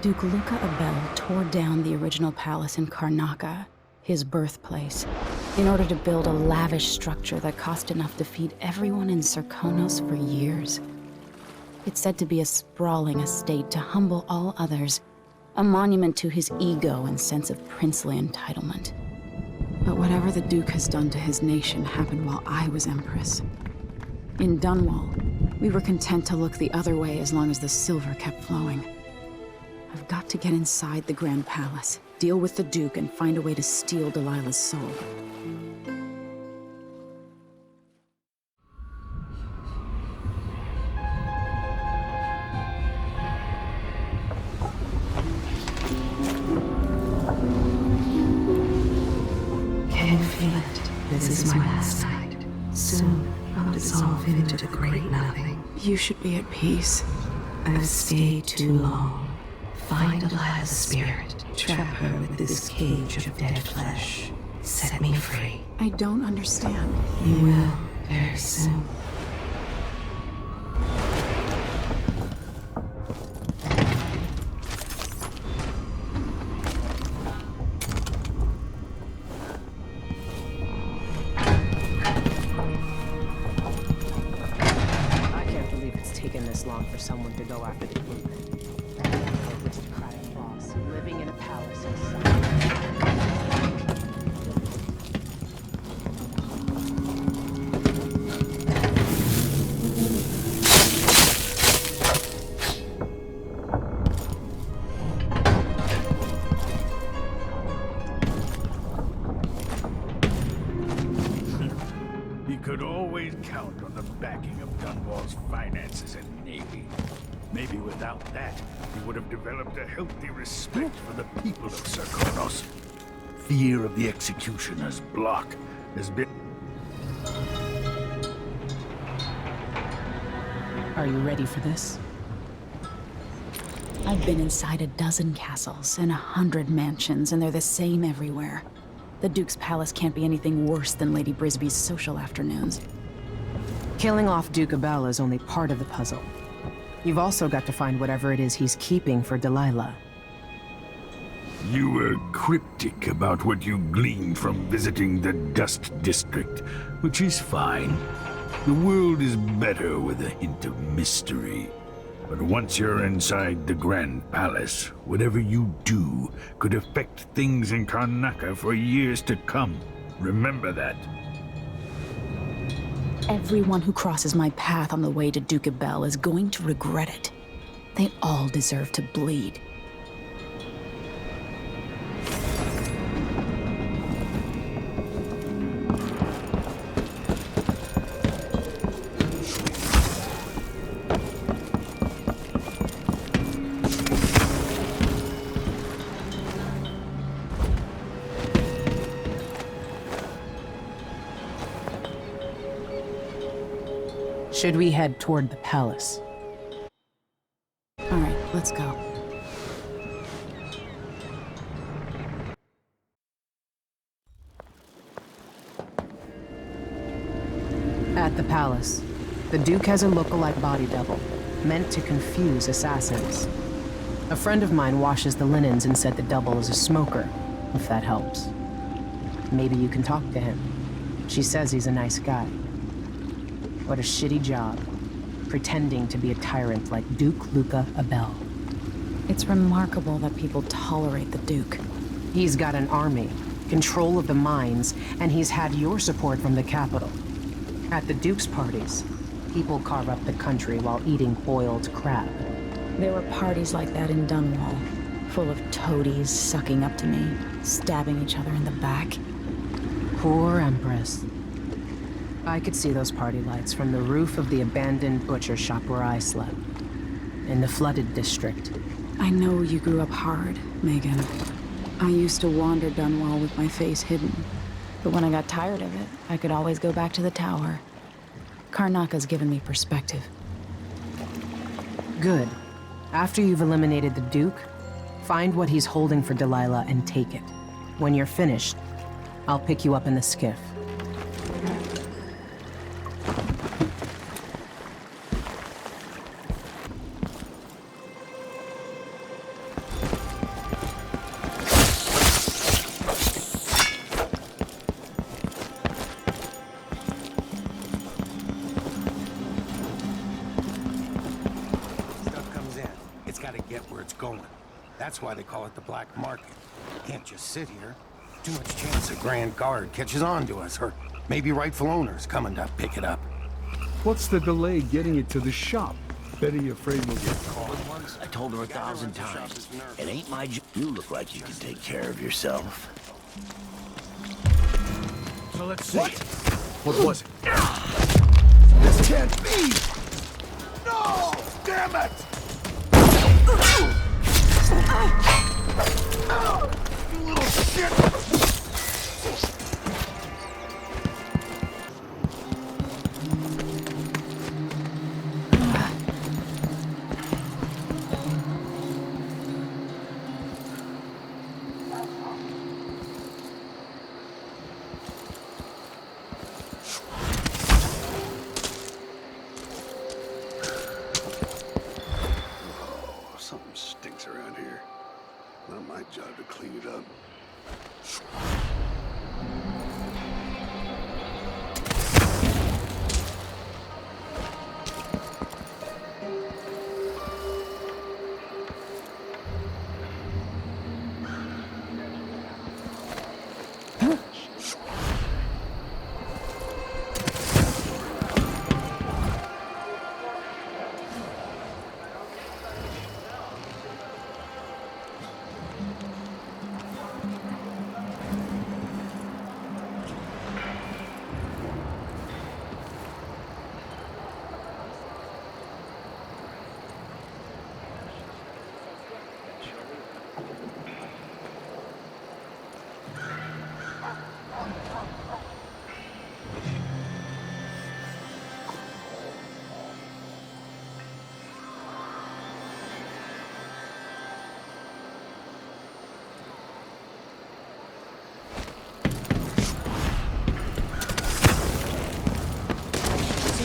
Duke Luca Abel tore down the original palace in Karnaca, his birthplace, in order to build a lavish structure that cost enough to feed everyone in Serkonos for years. It's said to be a sprawling estate to humble all others, a monument to his ego and sense of princely entitlement. But whatever the Duke has done to his nation happened while I was Empress. In Dunwall, we were content to look the other way as long as the silver kept flowing. I've got to get inside the Grand Palace, deal with the Duke, and find a way to steal Delilah's soul. Can you feel it? This is my last night. Soon, I'll dissolve into the great nothing. You should be at peace. I've stayed too long. Find Delilah's spirit. Trap her with this cage of dead flesh. Set me free. I don't understand. You will, very soon. I can't believe it's taken this long for someone to go after the king. Aristocratic boss, living in a palace He could always count on the backing of Dunwall's finances and navy. Maybe without that, he would have developed a healthy respect for the people of Serkonos. Fear of the executioner's block has been... Are you ready for this? I've been inside a dozen castles and 100 mansions, and they're the same everywhere. The Duke's palace can't be anything worse than Lady Brisby's social afternoons. Killing off Duke Abel is only part of the puzzle. You've also got to find whatever it is he's keeping for Delilah. You were cryptic about what you gleaned from visiting the Dust District, which is fine. The world is better with a hint of mystery. But once you're inside the Grand Palace, whatever you do could affect things in Karnaca for years to come. Remember that. Everyone who crosses my path on the way to Duke Abel is going to regret it. They all deserve to bleed. Should we head toward the palace? All right, let's go. At the palace, the Duke has a look-alike body double, meant to confuse assassins. A friend of mine washes the linens and said the double is a smoker, if that helps. Maybe you can talk to him. She says he's a nice guy. What a shitty job, pretending to be a tyrant like Duke Luca Abel. It's remarkable that people tolerate the Duke. He's got an army, control of the mines, and he's had your support from the capital. At the Duke's parties, people carve up the country while eating boiled crab. There were parties like that in Dunwall, full of toadies sucking up to me, stabbing each other in the back. Poor Empress. I could see those party lights from the roof of the abandoned butcher shop where I slept, in the flooded district. I know you grew up hard, Megan. I used to wander Dunwall with my face hidden, but when I got tired of it, I could always go back to the tower. Karnaca's given me perspective. Good. After you've eliminated the Duke, find what he's holding for Delilah and take it. When you're finished, I'll pick you up in the skiff. gotta get where it's going. That's why they call it the black market. Can't just sit here. Too much chance the Grand Guard catches on to us, or maybe rightful owners coming to pick it up. What's the delay getting it to the shop? Betty afraid we'll get caught. Once I told her 1,000 times, it ain't my job. You look like you can take care of yourself. So let's see. What was it? This can't be! No! Damn it! You little shit! Something stinks around here. Not my job to clean it up.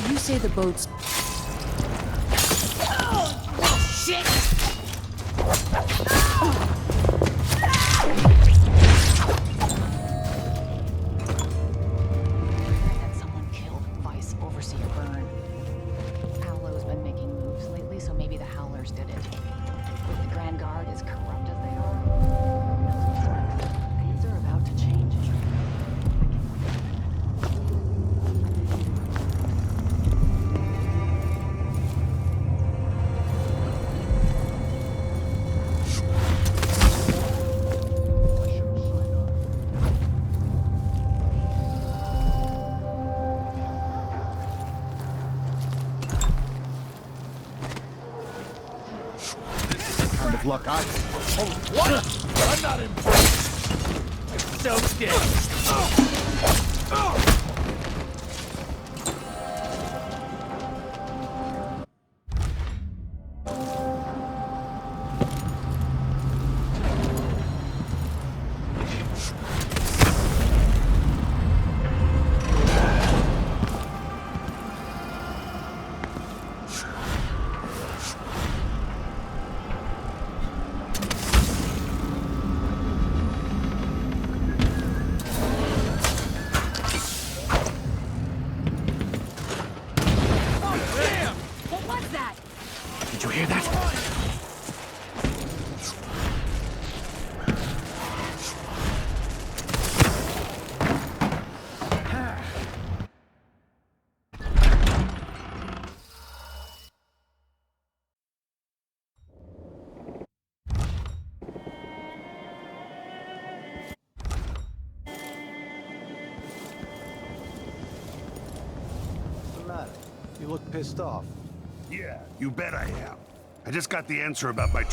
You say the boat's... That someone killed Vice Overseer Byrne. Paolo's been making moves lately, so maybe the Howlers did it. With the Grand Guard as corrupt as they are, who knows what's next? Things are about to change. Look, I... Oh, what? I'm not impressed. So scared. Did you hear that? What's the matter? You look pissed off. Yeah, you bet I am. I just got the answer about my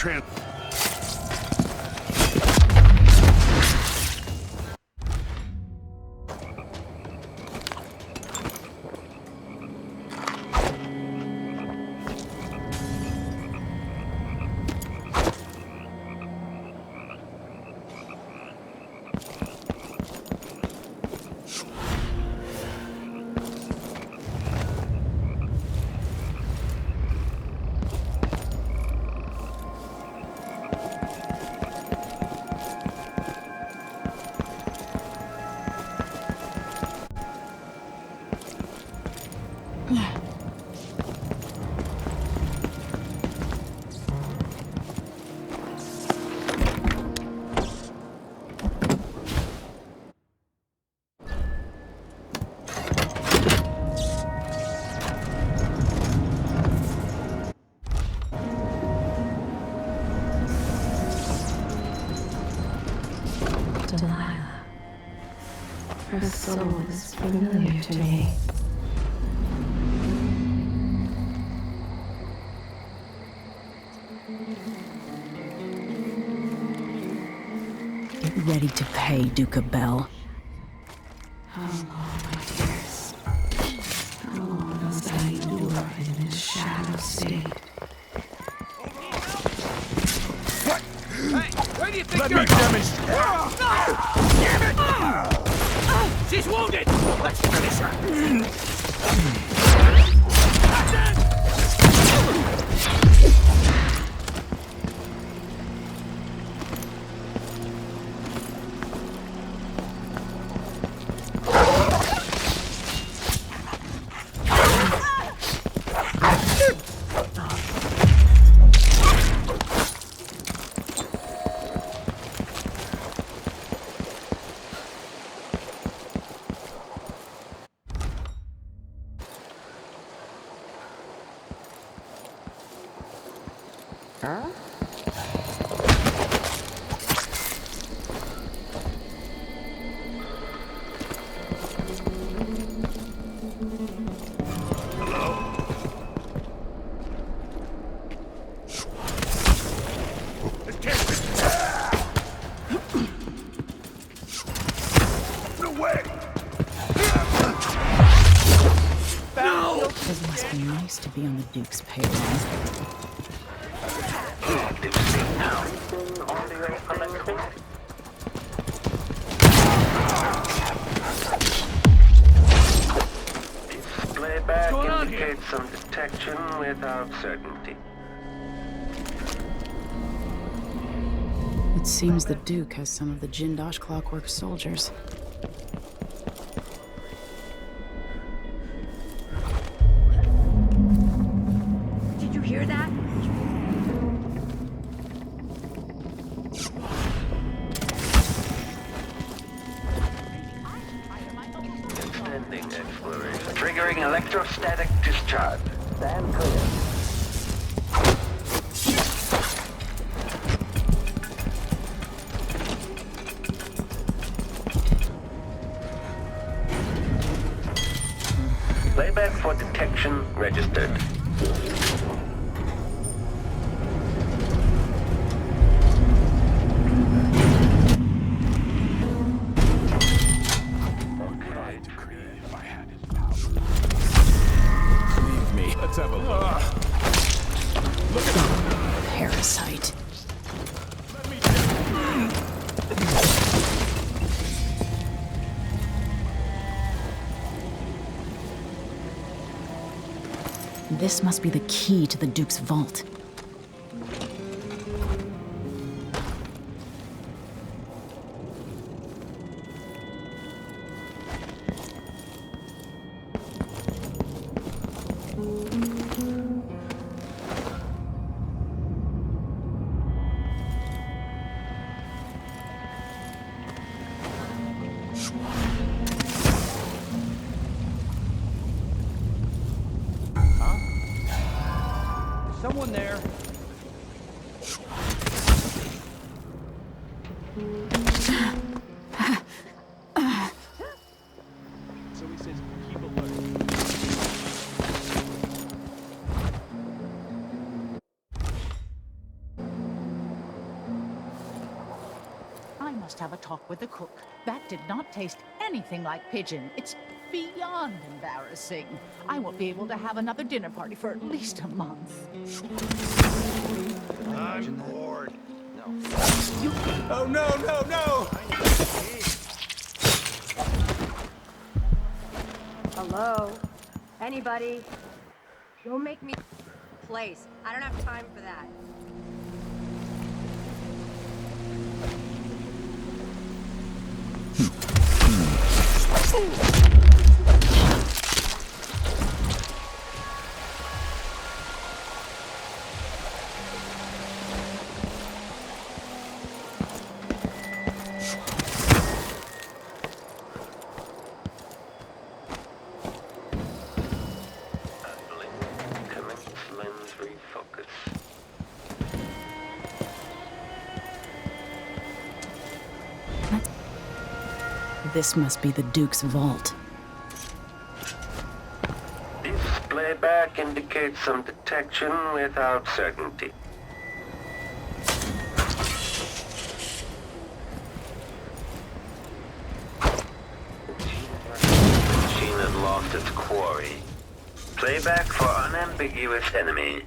Her soul is familiar to me. Get ready to pay, Duca Bell. How long, my dearest? How long must I endure in this shadow state? Where do you think you're demonstrate? Damn it! She's wounded! Let's finish her! It must be nice to be on the Duke's payroll. Playback indicates some detection without certainty. It seems the Duke has some of the Jindosh Clockwork soldiers. Did you hear that? Extending exploration. Triggering electrostatic discharge. Stand clear. Playback for detection registered. Leave me. Let's have a look. Look at that. Parasite. This must be the key to the Duke's vault. Someone there. So he says, keep alert. I must have a talk with the cook. That did not taste anything like pigeon. It's beyond embarrassing. I won't be able to have another dinner party for at least a month. I'm bored. Oh, no! Hello? Anybody? Don't make me place. I don't have time for that. Lens refocus. This must be the Duke's vault. Playback indicates some detection without certainty. The machine has lost its quarry. Playback for unambiguous enemy.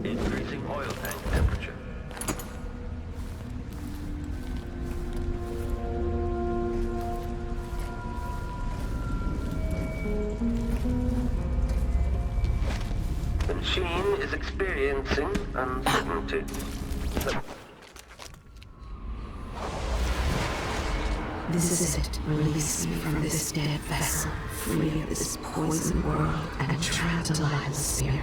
Increasing oil tank temperature. The machine is experiencing uncertainty. This is it. Release me from this dead vessel, free of this poisoned world, and tranquilize the spirit.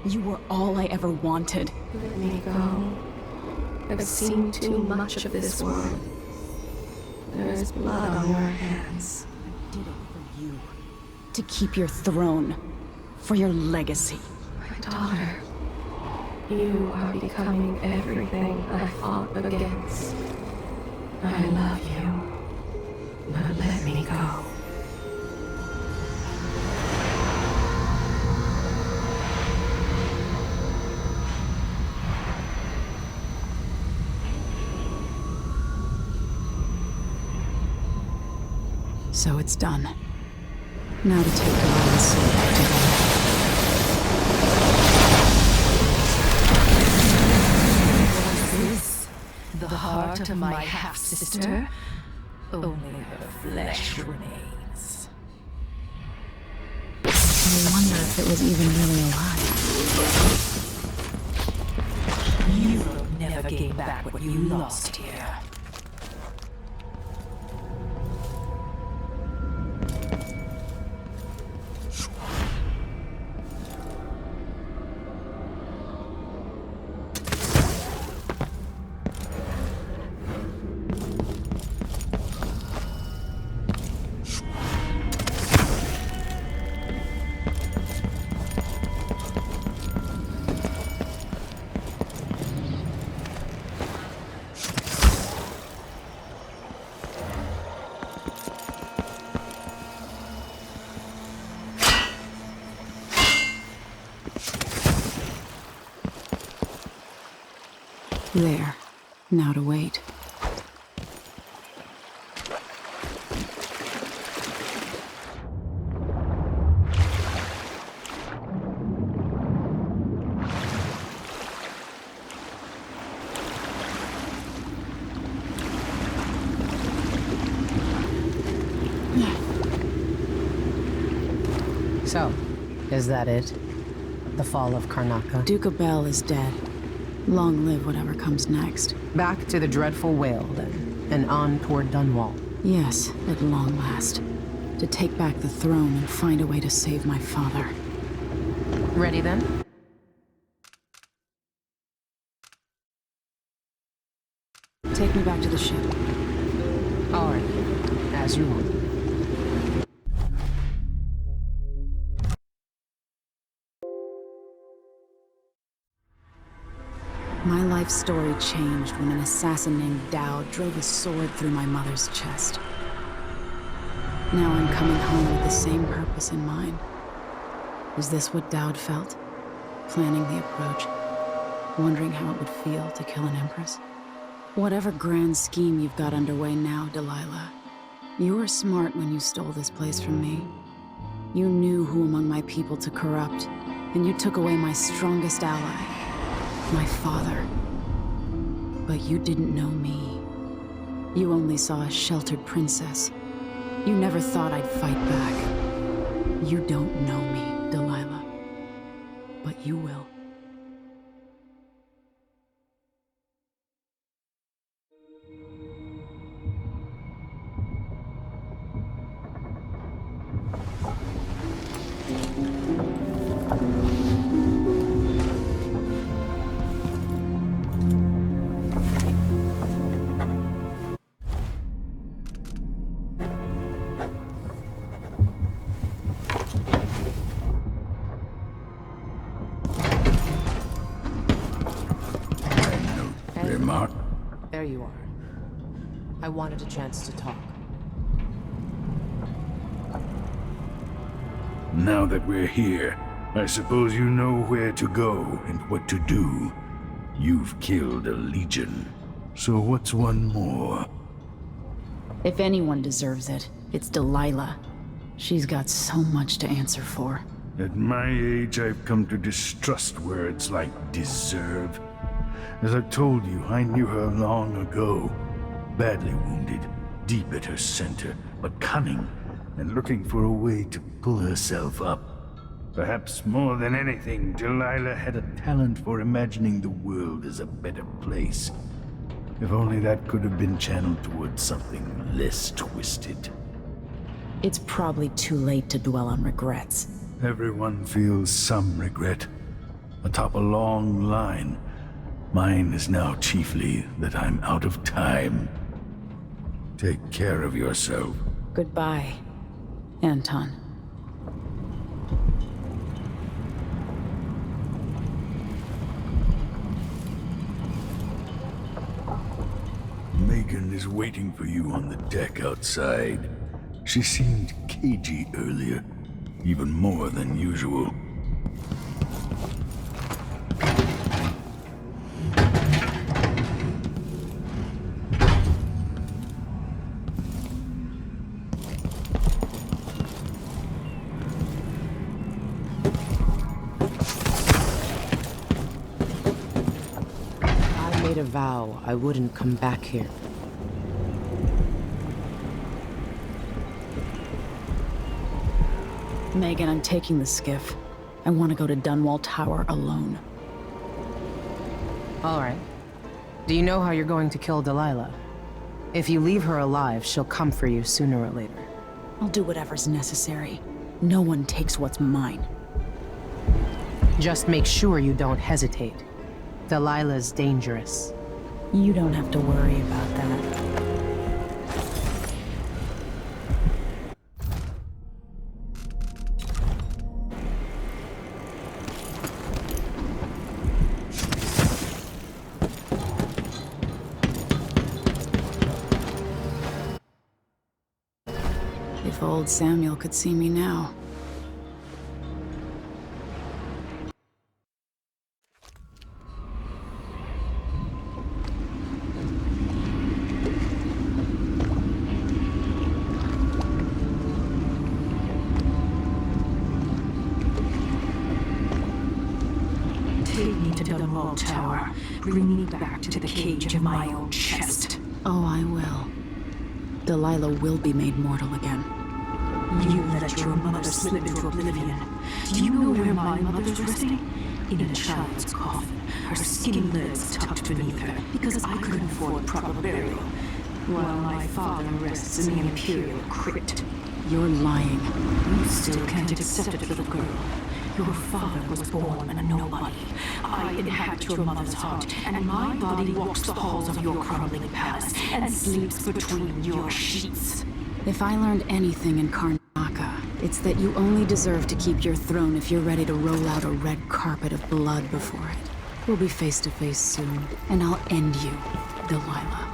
You were all I ever wanted. Let me go. I've seen too much of this world. There is blood on your hands. I did it for you. To keep your throne. For your legacy. My daughter, you are becoming everything I fought against. I love you. Now let me go. So it's done. Now to take God and soul back to life. Was this the heart of my half-sister? Only her flesh remains. I wonder if it was even really alive. You will never gain back what you lost here. There. Now to wait. So, is that it? The fall of Karnaca? Duke Abel is dead. Long live whatever comes next. Back to the dreadful whale, then, and on toward Dunwall. Yes, at long last. To take back the throne and find a way to save my father. Ready then? Take me back to the ship. All right, as you want. My life story changed when an assassin named Dao drove a sword through my mother's chest. Now I'm coming home with the same purpose in mind. Is this what Dowd felt? Planning the approach, wondering how it would feel to kill an empress? Whatever grand scheme you've got underway now, Delilah, you were smart when you stole this place from me. You knew who among my people to corrupt, and you took away my strongest ally, my father. But you didn't know me. You only saw a sheltered princess. You never thought I'd fight back. You don't know me, Delilah. But you will. There you are. I wanted a chance to talk. Now that we're here, I suppose you know where to go and what to do. You've killed a legion, so what's one more? If anyone deserves it, it's Delilah. She's got so much to answer for. At my age, I've come to distrust words like deserve. As I've told you, I knew her long ago. Badly wounded, deep at her center, but cunning, and looking for a way to pull herself up. Perhaps more than anything, Delilah had a talent for imagining the world as a better place. If only that could have been channeled towards something less twisted. It's probably too late to dwell on regrets. Everyone feels some regret, atop a long line. Mine is now chiefly that I'm out of time. Take care of yourself. Goodbye, Anton. Megan is waiting for you on the deck outside. She seemed cagey earlier, even more than usual. I made a vow I wouldn't come back here. Megan, I'm taking the skiff. I want to go to Dunwall Tower alone. All right. Do you know how you're going to kill Delilah? If you leave her alive, she'll come for you sooner or later. I'll do whatever's necessary. No one takes what's mine. Just make sure you don't hesitate. Delilah's dangerous. You don't have to worry about that. If old Samuel could see me now. Take me to Dunwall Tower. Bring me back to the cage of my own chest. Oh, I will. Delilah will be made mortal again. You let your mother slip into oblivion. Do you know where my mother's resting? In a child's coffin, her skinny legs tucked beneath her, because I couldn't afford proper burial, while my father rests in the Imperial crypt. You're lying. You still can't accept it, little girl. Your father was born a nobody. I inhabit your mother's heart, and my body walks the halls of your crumbling palace and sleeps between your sheets. If I learned anything in Karnaca, it's that you only deserve to keep your throne if you're ready to roll out a red carpet of blood before it. We'll be face to face soon, and I'll end you, Delilah.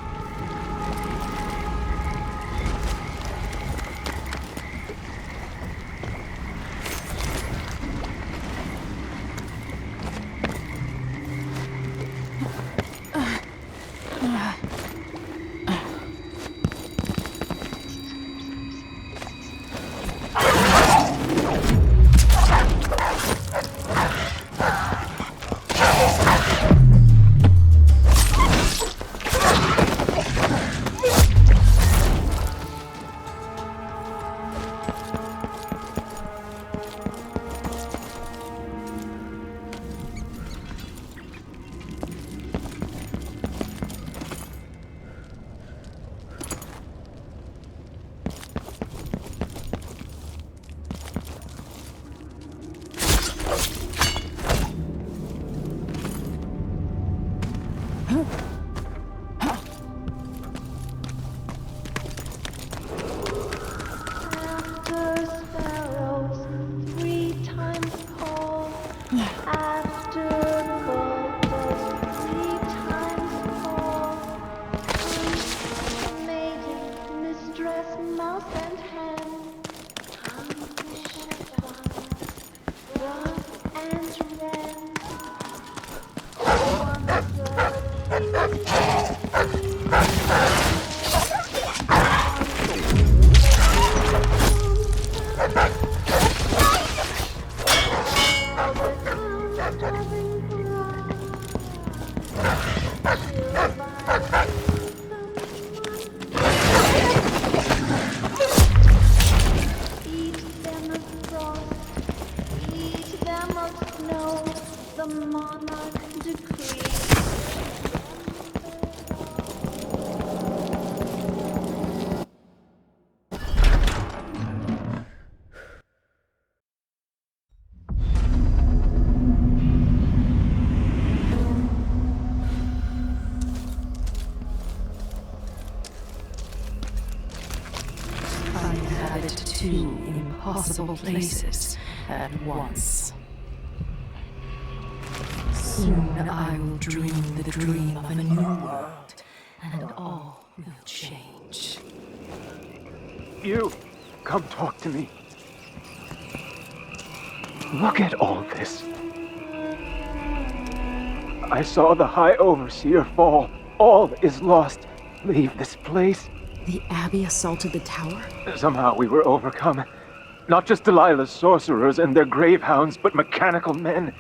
Two impossible places at once. Soon I will dream the dream of a new world, and all will change. You, come talk to me. Look at all this. I saw the High Overseer fall. All is lost. Leave this place. The Abbey assaulted the tower? Somehow we were overcome. Not just Delilah's sorcerers and their gravehounds, but mechanical men.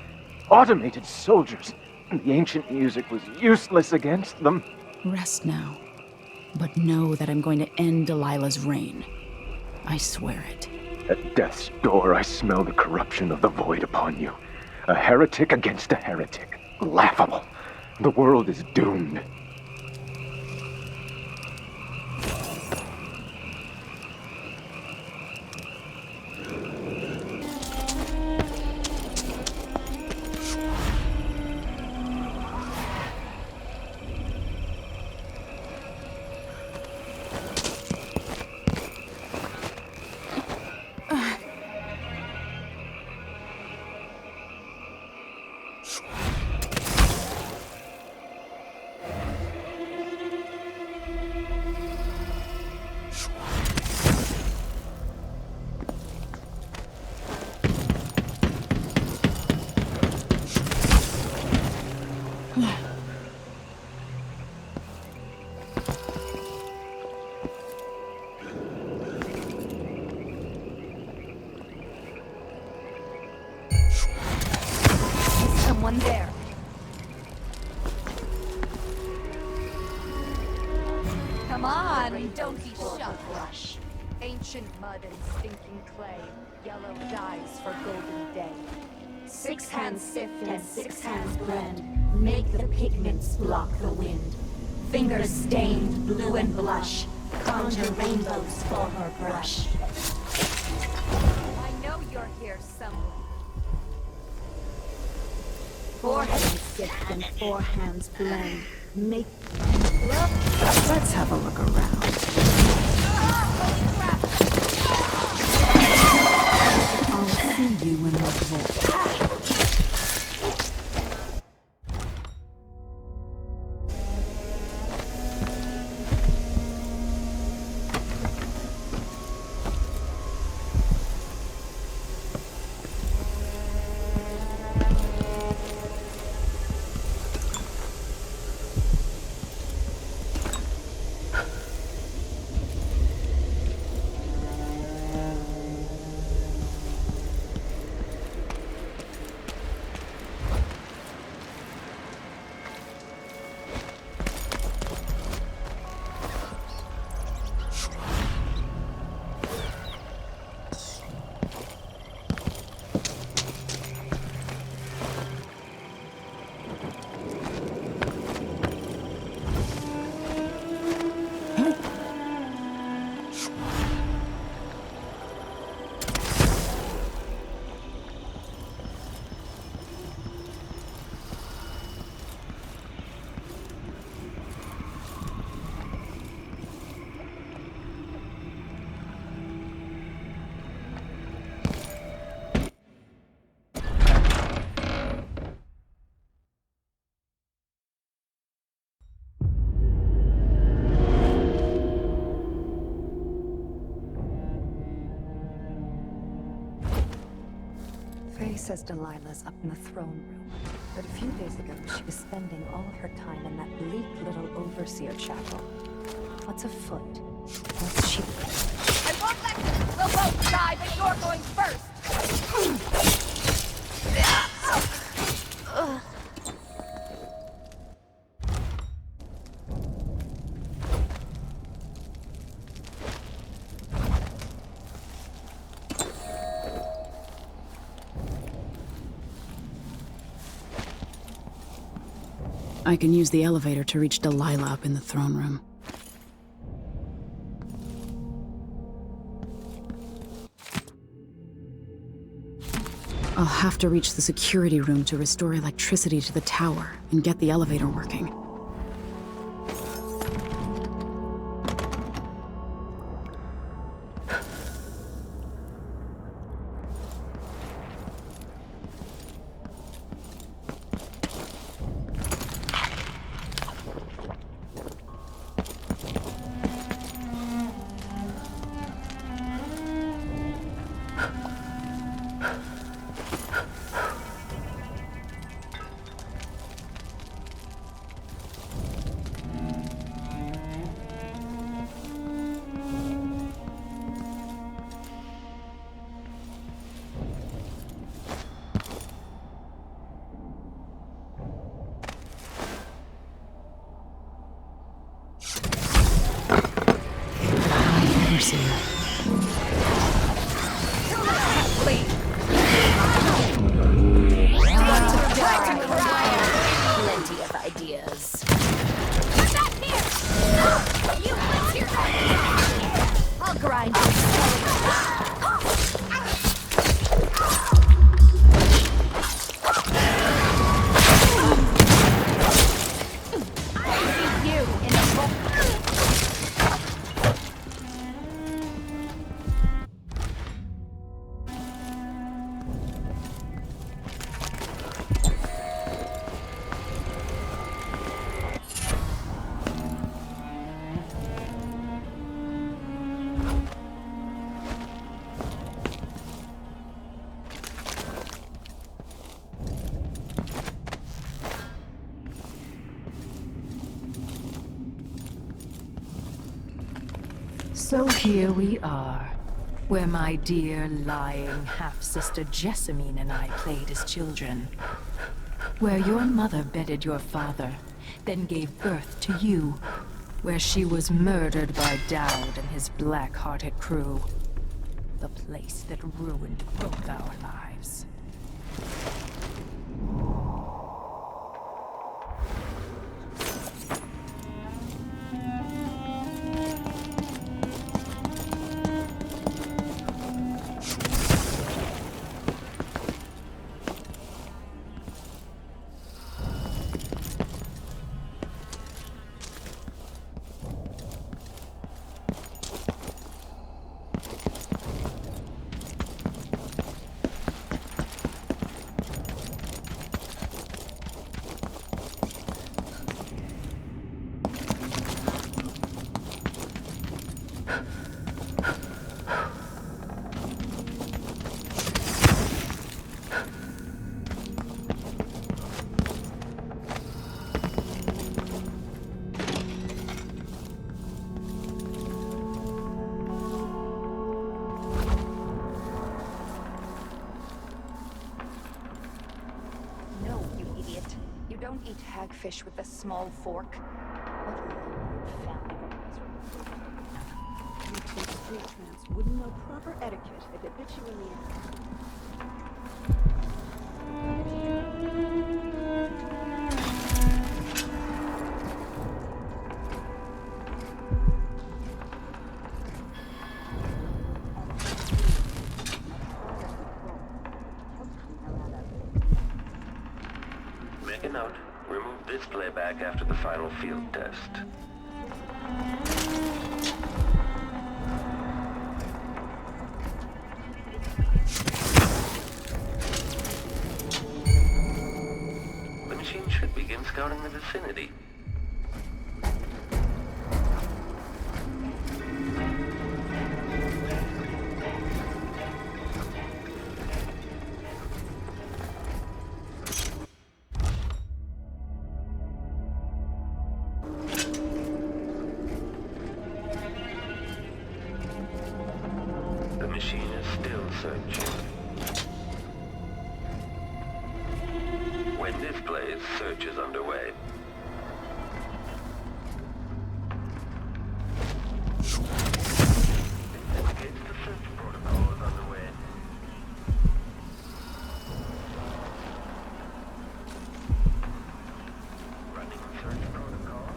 Automated soldiers. The ancient music was useless against them. Rest now. But know that I'm going to end Delilah's reign. I swear it. At death's door, I smell the corruption of the void upon you. A heretic against a heretic. Laughable. The world is doomed. Someone there. Come on, don't be shut. Rush. Ancient mud and stinking clay. Yellow dyes for golden day. 6 hands sift and 6 hands blend. Make the pigments block the wind. Fingers stained blue and blush. Conjure rainbows for her brush. I know you're here somewhere. 4 hands sift and 4 hands blend. Make... Let's have a look around. I'll see you in the vault. says Delilah's up in the throne room, but a few days ago she was spending all of her time in that bleak little overseer chapel. What's afoot? What's she... I won't let you! We'll both die, but you're going first! I can use the elevator to reach Delilah up in the throne room. I'll have to reach the security room to restore electricity to the tower and get the elevator working. Plenty of ideas. Get back here! You let's hear that! I'll grind So here we are, where my dear lying half-sister Jessamine and I played as children. Where your mother bedded your father, then gave birth to you. Where she was murdered by Dowd and his black-hearted crew. The place that ruined both our lives. Don't eat hagfish with a small fork. You two street tramps wouldn't know proper etiquette if it bit you in the Make a note. Remove this playback after the final field test. The machine should begin scouting the vicinity. search. When this plays, search is underway. Indicates the search protocol is underway. Running search protocol.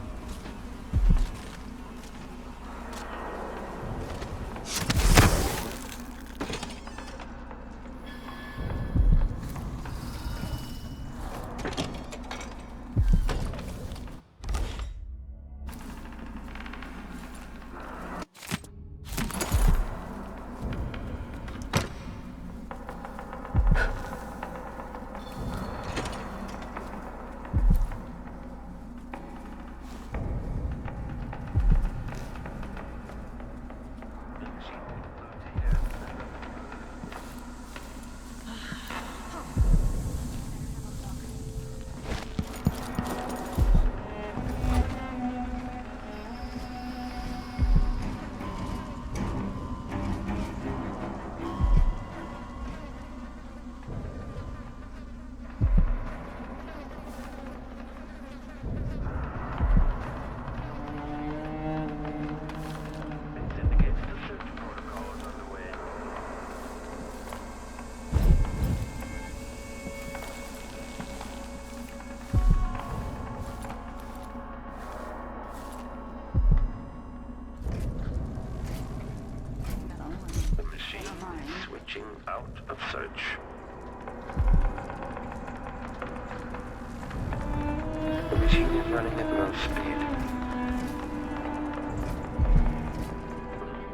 Switching out of search. The machine is running at low speed.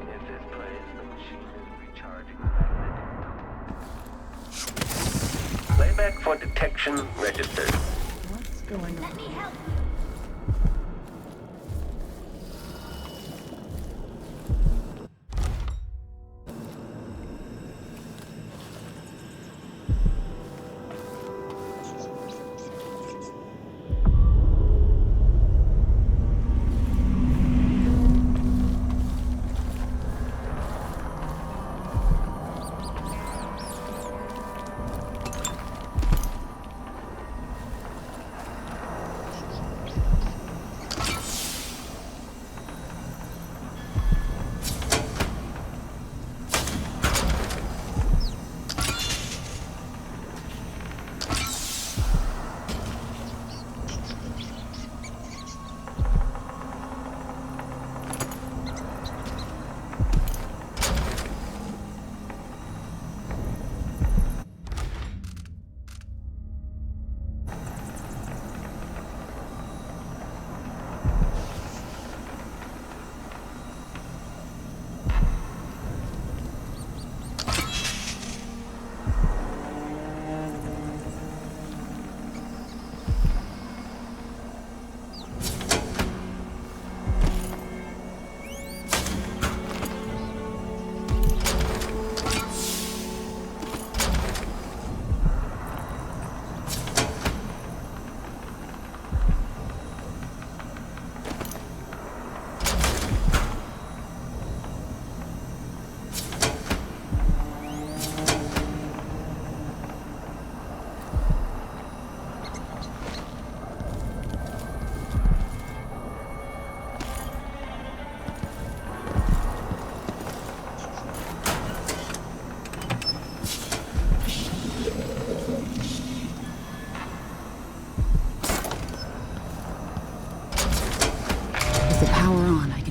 If this plays, the machine is recharging the magnet. Playback for detection registered. What's going on? Let me help you.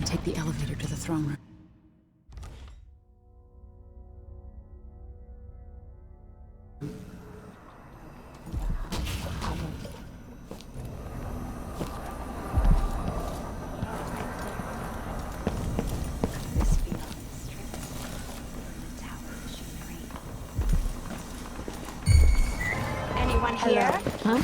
Take the elevator to the throne room. Anyone here? Huh?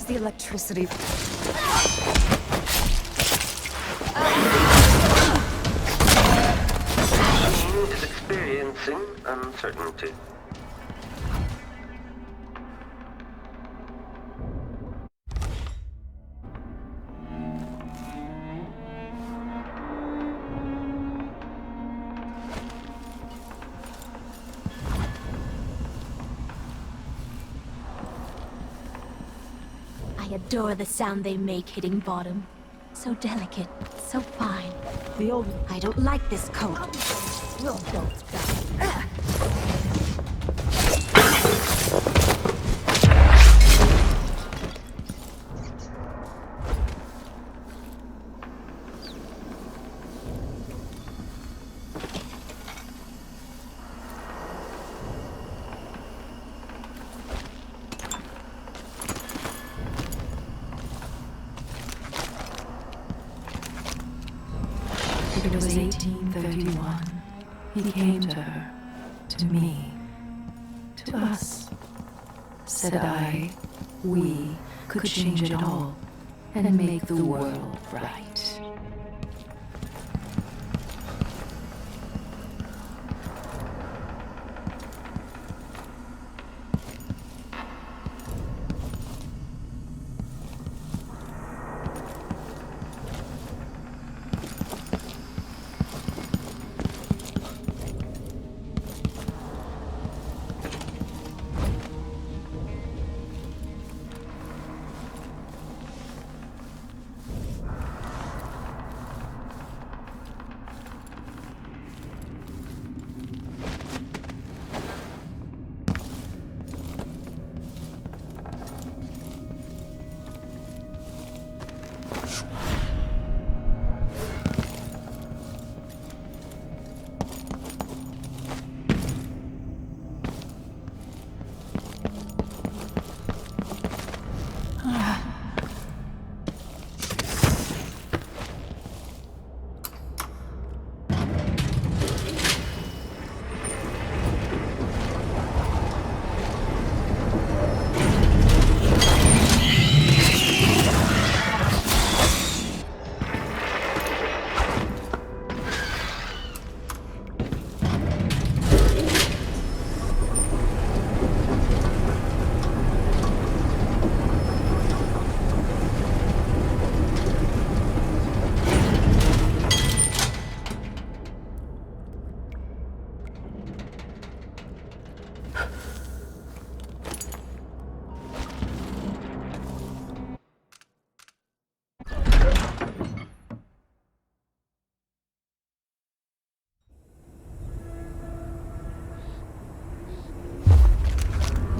the electricity? Is experiencing uncertainty. I adore the sound they make hitting bottom. So delicate, so fine. I don't like this coat. We'll both die. It was 1831. He came to her, to me, to us. Said we could change it all and make the world right.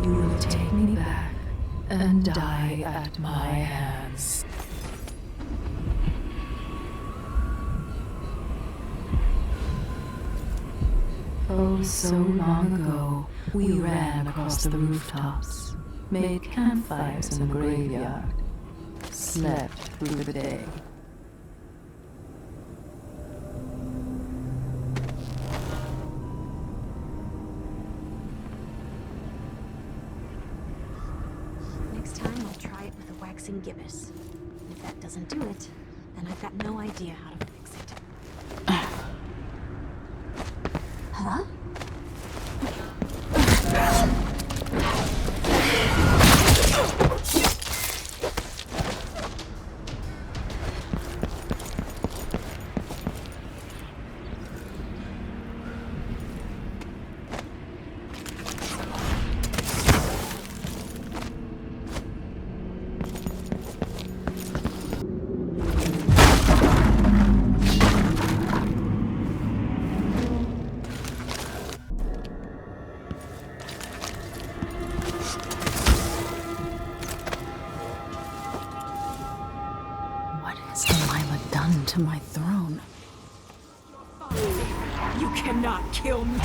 You will take me back and die at my hands. Oh, so long ago, we ran across the rooftops, made campfires in the graveyard, slept through the day. Next time I'll try it with a waxing gibbous. If that doesn't do it, then I've got no idea how to fix it. Huh? To my throne. You cannot kill me.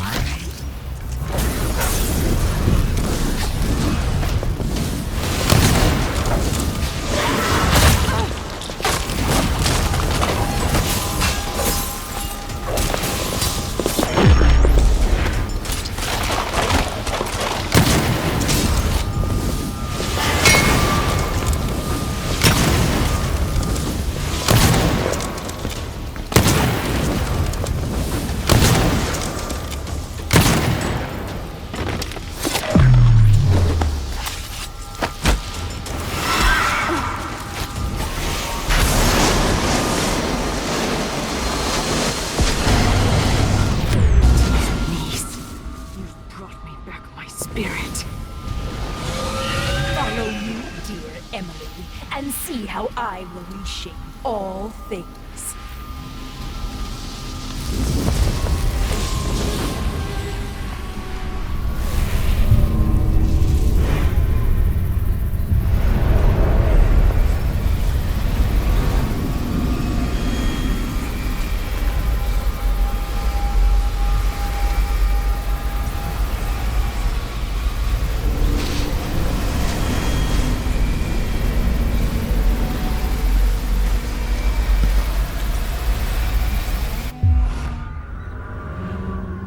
all things.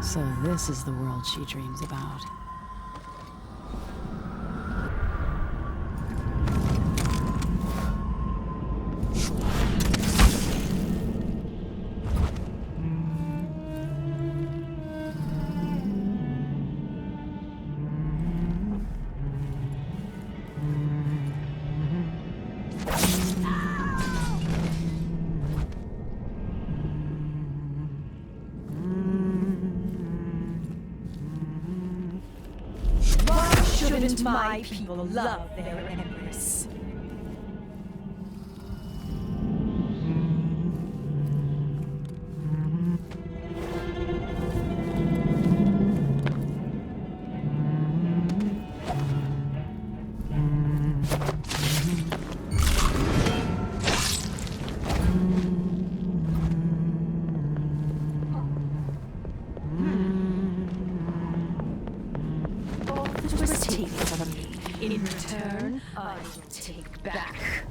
So this is the world she dreams about. Shouldn't my people love their empress? Take from me. In return, I will take back.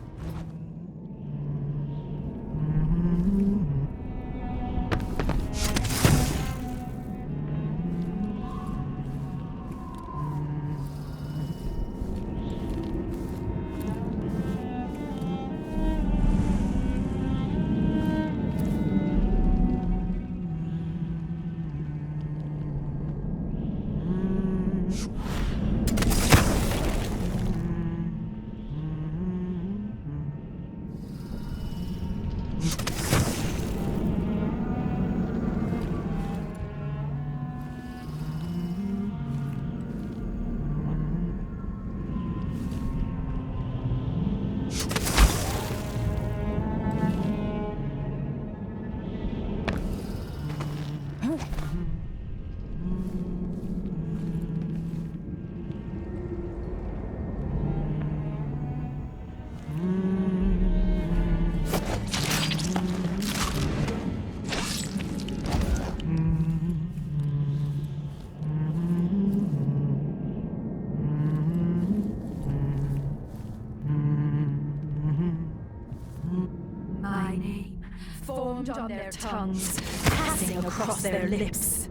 My name, formed on their tongues, passing across their lips.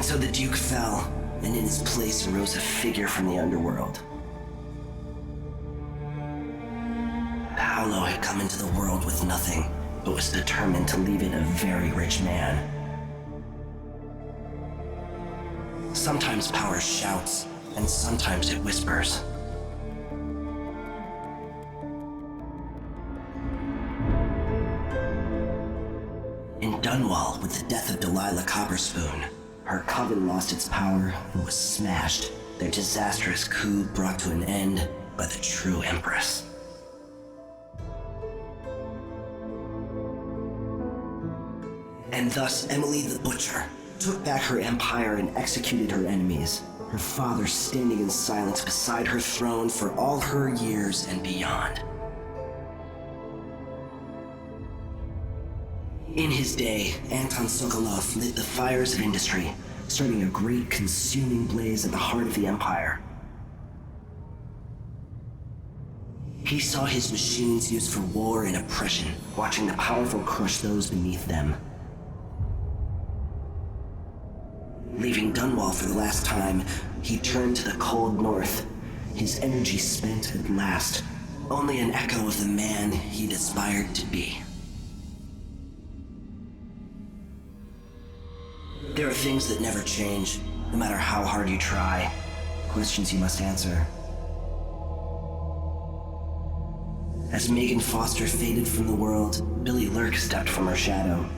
so the Duke fell, and in his place arose a figure from the underworld. Paolo had come into the world with nothing, but was determined to leave it a very rich man. Sometimes power shouts, and sometimes it whispers. In Dunwall, with the death of Delilah Copperspoon, her coven lost its power and was smashed, their disastrous coup brought to an end by the true Empress. And thus Emily the Butcher took back her empire and executed her enemies, her father standing in silence beside her throne for all her years and beyond. In his day, Anton Sokolov lit the fires of industry, starting a great consuming blaze at the heart of the empire. He saw his machines used for war and oppression, watching the powerful crush those beneath them. Leaving Dunwall for the last time, he turned to the cold north, his energy spent at last, only an echo of the man he'd aspired to be. There are things that never change, no matter how hard you try. Questions you must answer. As Megan Foster faded from the world, Billy Lurk stepped from her shadow,